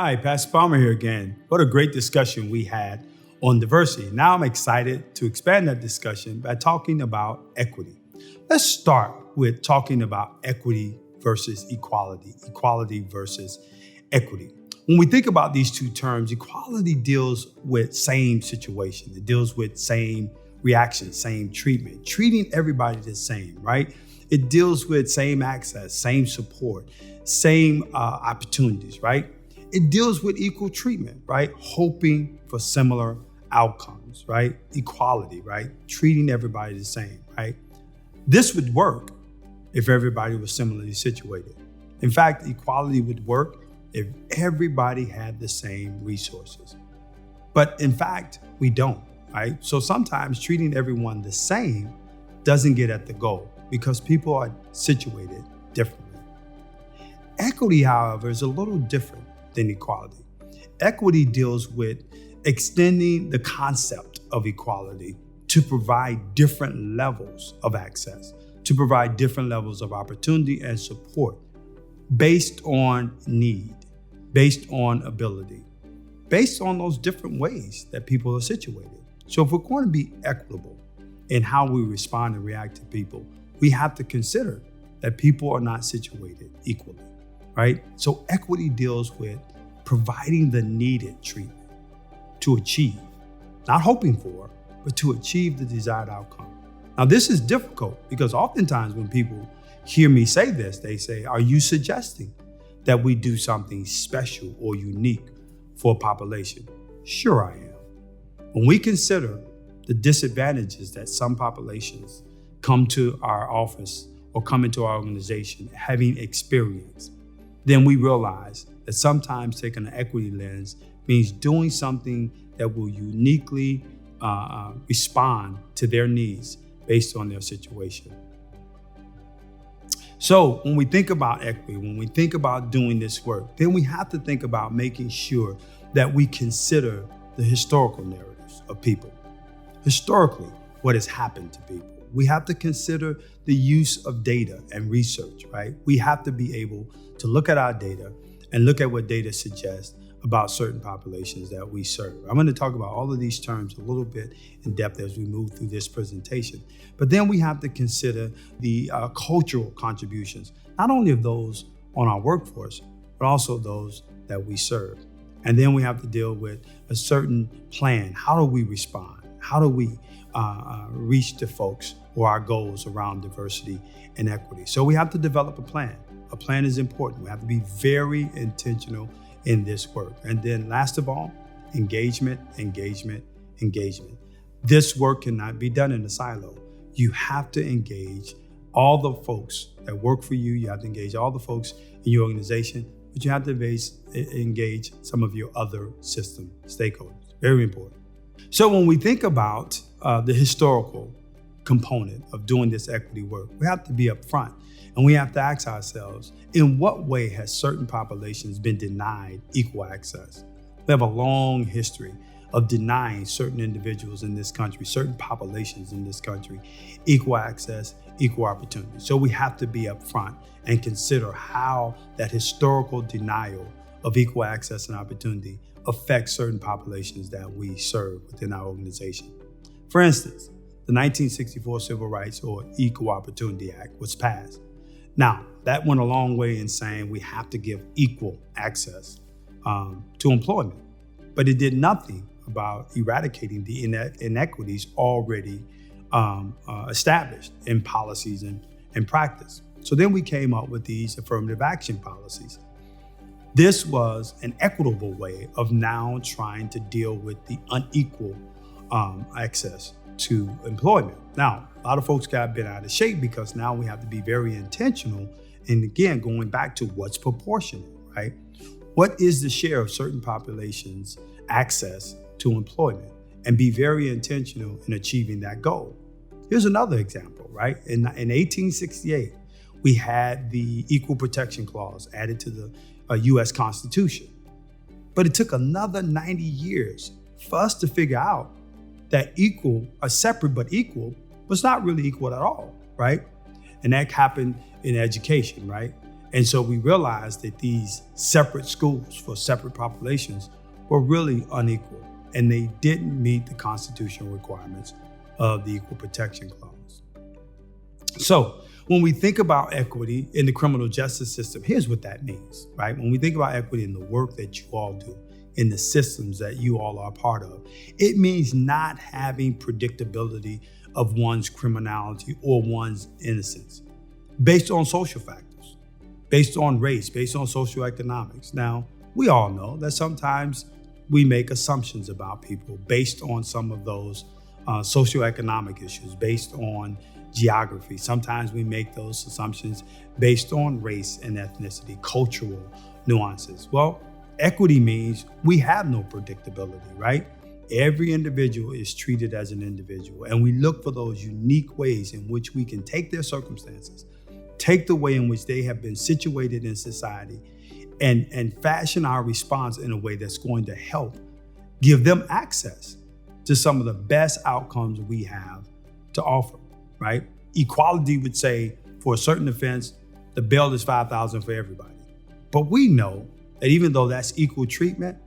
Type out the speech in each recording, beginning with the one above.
Hi, Pastor Palmer here again. What a great discussion we had on diversity. Now I'm excited to expand that discussion by talking about equity. Let's start with talking about equity versus equality, equality versus equity. When we think about these two terms, equality deals with same situation. It deals with same reaction, same treatment, treating everybody the same, right? It deals with same access, same support, same opportunities, right? It deals with equal treatment, right? Hoping for similar outcomes, right? Equality, right? Treating everybody the same, right? This would work if everybody was similarly situated. In fact, equality would work if everybody had the same resources. But in fact, we don't, right? So sometimes treating everyone the same doesn't get at the goal because people are situated differently. Equity, however, is a little different than equality. Equity deals with extending the concept of equality to provide different levels of access, to provide different levels of opportunity and support based on need, based on ability, based on those different ways that people are situated. So if we're going to be equitable in how we respond and react to people, we have to consider that people are not situated equally, right? So equity deals with providing the needed treatment to achieve, not hoping for, but to achieve the desired outcome. Now, this is difficult because oftentimes when people hear me say this, they say, are you suggesting that we do something special or unique for a population? Sure, I am. When we consider the disadvantages that some populations come to our office or come into our organization having experienced, then we realize that sometimes taking an equity lens means doing something that will uniquely respond to their needs based on their situation. So when we think about equity, when we think about doing this work, then we have to think about making sure that we consider the historical narratives of people. Historically, what has happened to people. We have to consider the use of data and research, right? We have to be able to look at our data and look at what data suggests about certain populations that we serve. I'm going to talk about all of these terms a little bit in depth as we move through this presentation. But then we have to consider the cultural contributions, not only of those on our workforce, but also those that we serve. And then we have to deal with a certain plan. How do we respond? How do we reach the folks or our goals around diversity and equity? So we have to develop a plan. A plan is important. We have to be very intentional in this work. And then last of all, engagement, engagement, engagement. This work cannot be done in a silo. You have to engage all the folks that work for you. You have to engage all the folks in your organization, but you have to engage some of your other system stakeholders. Very important. So when we think about the historical component of doing this equity work, we have to be upfront and we have to ask ourselves, in what way has certain populations been denied equal access? We have a long history of denying certain individuals in this country, certain populations in this country, equal access, equal opportunity. So we have to be upfront and consider how that historical denial of equal access and opportunity affects certain populations that we serve within our organization. For instance, the 1964 Civil Rights or Equal Opportunity Act was passed. Now, that went a long way in saying we have to give equal access to employment, but it did nothing about eradicating the inequities already established in policies and practice. So then we came up with these affirmative action policies. This was an equitable way of now trying to deal with the unequal access to employment. Now, a lot of folks got bent out of shape because now we have to be very intentional. And again, going back to what's proportionate, right? What is the share of certain populations' access to employment? And be very intentional in achieving that goal. Here's another example, right? In 1868, we had the Equal Protection Clause added to the U.S. Constitution. But it took another 90 years for us to figure out that equal, a separate but equal, was not really equal at all, right? And that happened in education, right? And so we realized that these separate schools for separate populations were really unequal, and they didn't meet the constitutional requirements of the Equal Protection Clause. So when we think about equity in the criminal justice system, here's what that means, right? When we think about equity in the work that you all do, in the systems that you all are a part of, it means not having predictability of one's criminality or one's innocence based on social factors, based on race, based on socioeconomics. Now, we all know that sometimes we make assumptions about people based on some of those socioeconomic issues, based on geography. Sometimes we make those assumptions based on race and ethnicity, cultural nuances. Well, equity means we have no predictability, right? Every individual is treated as an individual, and we look for those unique ways in which we can take their circumstances, take the way in which they have been situated in society, and fashion our response in a way that's going to help give them access to some of the best outcomes we have to offer, right? Equality would say for a certain offense, the bail is $5,000 for everybody. But we know that even though that's equal treatment,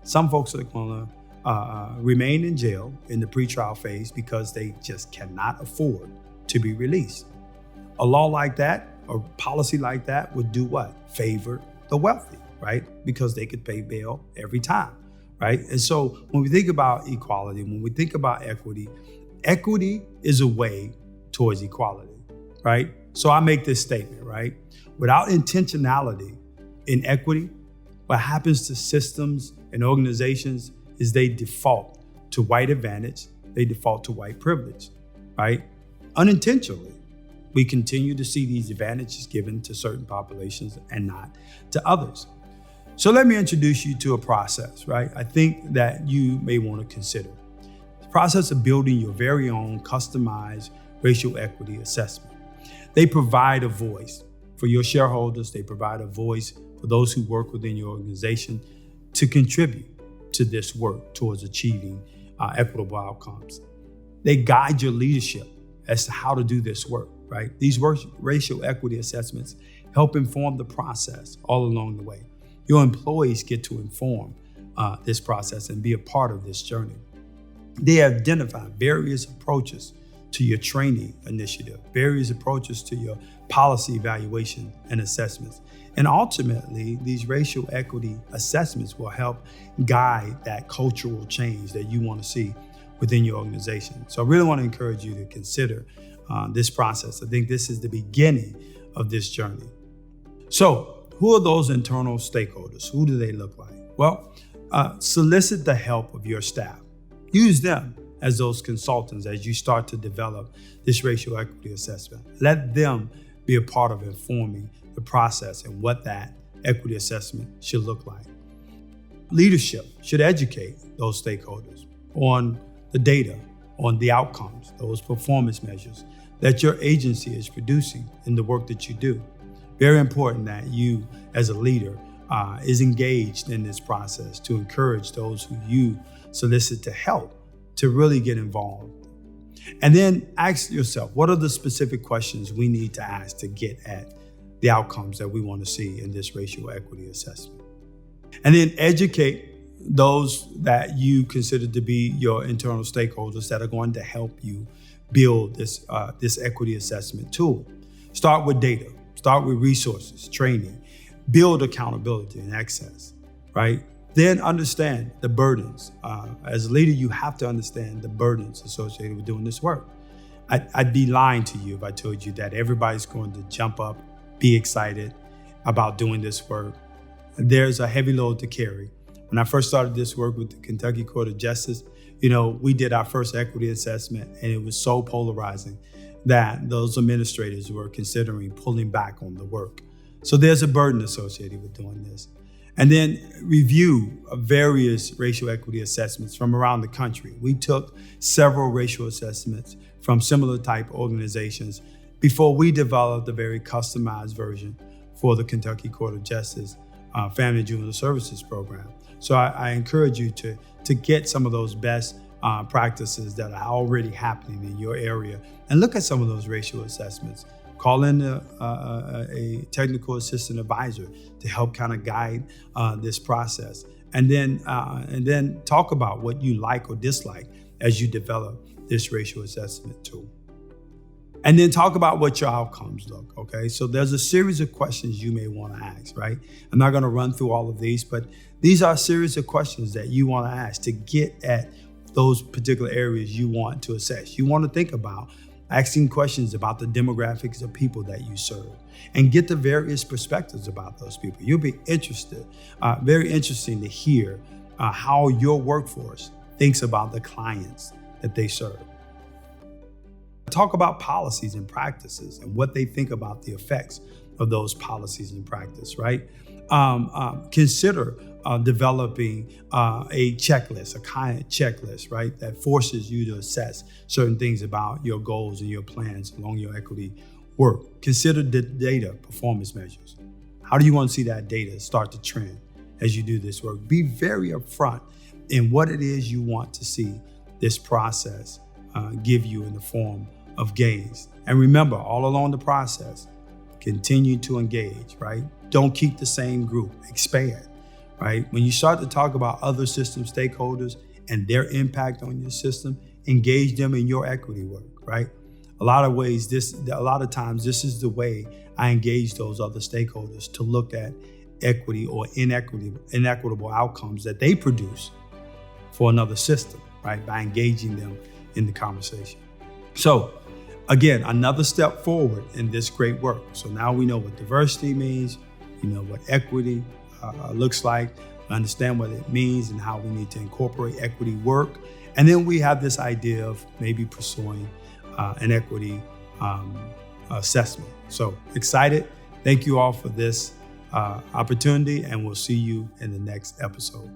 some folks are going to remain in jail in the pretrial phase because they just cannot afford to be released. A law like that, or policy like that, would do what? Favor the wealthy, right? Because they could pay bail every time, right? And so when we think about equality, when we think about equity, equity is a way towards equality, right? So I make this statement, right? Without intentionality in equity, what happens to systems and organizations is they default to white advantage, they default to white privilege, right? Unintentionally, we continue to see these advantages given to certain populations and not to others. So let me introduce you to a process, right? I think that you may want to consider the process of building your very own customized racial equity assessment. They provide a voice for your shareholders. They provide a voice for those who work within your organization to contribute to this work towards achieving equitable outcomes. They guide your leadership as to how to do this work, right? These racial equity assessments help inform the process all along the way. Your employees get to inform this process and be a part of this journey. They identify various approaches to your training initiative, various approaches to your policy evaluation and assessments. And ultimately, these racial equity assessments will help guide that cultural change that you want to see within your organization. So I really want to encourage you to consider this process. I think this is the beginning of this journey. So who are those internal stakeholders? Who do they look like? Well, solicit the help of your staff. Use them as those consultants as you start to develop this racial equity assessment. Let them be a part of informing the process and what that equity assessment should look like. Leadership should educate those stakeholders on the data, on the outcomes, those performance measures that your agency is producing in the work that you do. Very important that you, as a leader, is engaged in this process to encourage those who you solicit to help to really get involved. And then ask yourself, what are the specific questions we need to ask to get at the outcomes that we want to see in this racial equity assessment? And then educate those that you consider to be your internal stakeholders that are going to help you build this equity assessment tool. Start with data, start with resources, training, build accountability and access, right? Then understand the burdens. As a leader, you have to understand the burdens associated with doing this work. I'd be lying to you if I told you that everybody's going to jump up, be excited about doing this work. There's a heavy load to carry. When I first started this work with the Kentucky Court of Justice, we did our first equity assessment, and it was so polarizing that those administrators were considering pulling back on the work. So there's a burden associated with doing this. And then review various racial equity assessments from around the country. We took several racial assessments from similar type organizations before we developed a very customized version for the Kentucky Court of Justice Family and Juvenile Services Program. So I encourage you to get some of those best practices that are already happening in your area and look at some of those racial assessments. Call in a technical assistant advisor to help kind of guide this process. And then talk about what you like or dislike as you develop this racial assessment tool. And then talk about what your outcomes look, okay? So there's a series of questions you may want to ask, right? I'm not going to run through all of these, but these are a series of questions that you want to ask to get at those particular areas you want to assess. You want to think about asking questions about the demographics of people that you serve and get the various perspectives about those people. You'll be interested, very interesting to hear how your workforce thinks about the clients that they serve. Talk about policies and practices and what they think about the effects of those policies and practice, right? Consider developing a checklist, a kind checklist, right? That forces you to assess certain things about your goals and your plans along your equity work. Consider the data performance measures. How do you want to see that data start to trend as you do this work? Be very upfront in what it is you want to see this process give you in the form of gains. And remember, all along the process, continue to engage, right? Don't keep the same group, expand, right? When you start to talk about other system stakeholders and their impact on your system, engage them in your equity work, right? A lot of times, this is the way I engage those other stakeholders to look at equity or inequitable outcomes that they produce for another system, right? By engaging them in the conversation. So again, another step forward in this great work. So now we know what diversity means, we know what equity looks like, we understand what it means and how we need to incorporate equity work. And then we have this idea of maybe pursuing an equity assessment. So excited. Thank you all for this opportunity, and we'll see you in the next episode.